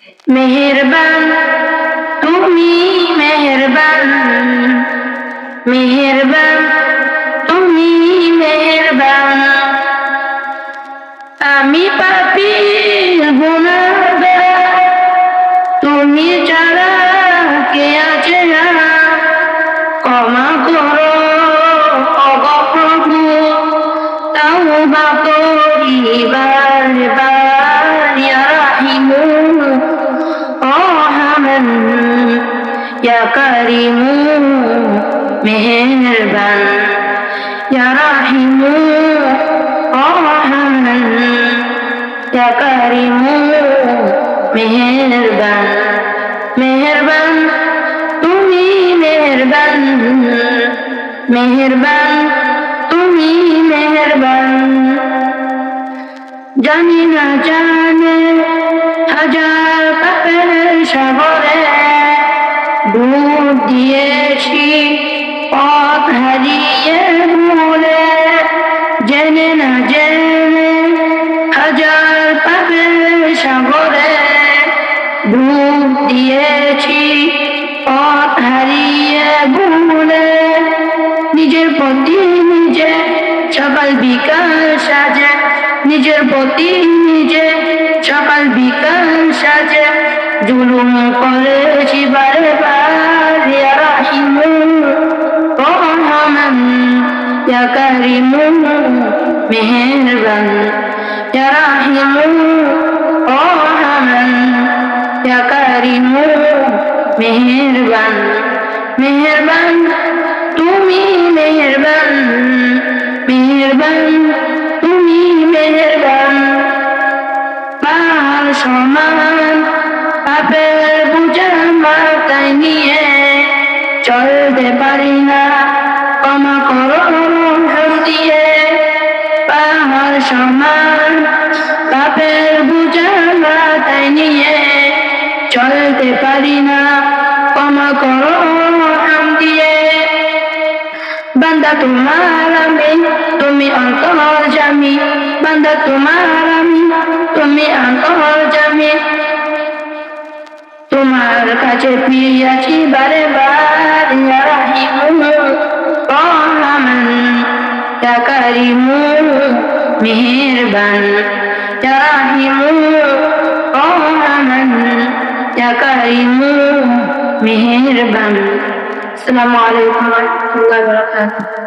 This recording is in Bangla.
মেহেরবান তুমি মেহেরবান, মেহেরবান তুমি মেহেরবান। আমি পাপী গুনাহগার, তুমি ছাড়া কে আছে না, ক্ষমা করো ওগো প্রভু, তাওবা করি বারবার। ইয়া রাহিমু ও রহমান, ইয়া কারিমু মেহেরবান, ইয়া রাহিমু ও রহমান, ইয়া কারিমু মেহেরবান। মেহেরবান তুমি মেহেরবান, মেহেরবান তুমি মেহেরবান। জানি না জানে হাজার পাপের সাগরে ডুব দিয়েছি পথ হারিয়ে ভুলে। জেনে না জেনে হাজার পাপের সাগরে ডুব দিয়েছি পথ হারিয়ে ভুলে। নিজের প্রতি নিজে সকাল বিকাল সাজে, নিজের প্রতি নিজে সকাল বিকাল সাজে জুলুম করেছি বারবার। ইয়া রাহিমু ও রহমান, ইয়া কারিমু মেহেরবান, ইয়া রাহিমু ও রহমান, ইয়া কারিমু মেহেরবান। মেহেরবান তুমি মেহেরবান, মেহেরবান তুমি মেহেরবান। পাহাড় সমান পাপের বোঝা মাথায় নিয়ে চলতে পারি না, ক্ষমা করো রহম দিয়ে। পাহাড় সমান পাপের বোঝা মাথায় নিয়ে চলতে পারি না, ক্ষমা করো রহম দিয়ে। বান্দা তোমার আমি, তুমি অন্তর্যামী, বান্দা তোমার আমি, তুমি অন্তর্যামী। তোমার কাছে ফিরিয়াছি বারে বার। ইয়া রাহিমু ও রহমান, ইয়া কারিমু মেহেরবান, ইয়া রাহিমু ও রহমান, ইয়া কারিমু মেহেরবান। আসসালামু আলাইকুম ওয়া রাহমাতুল্লাহি ওয়া বারাকাতুহু।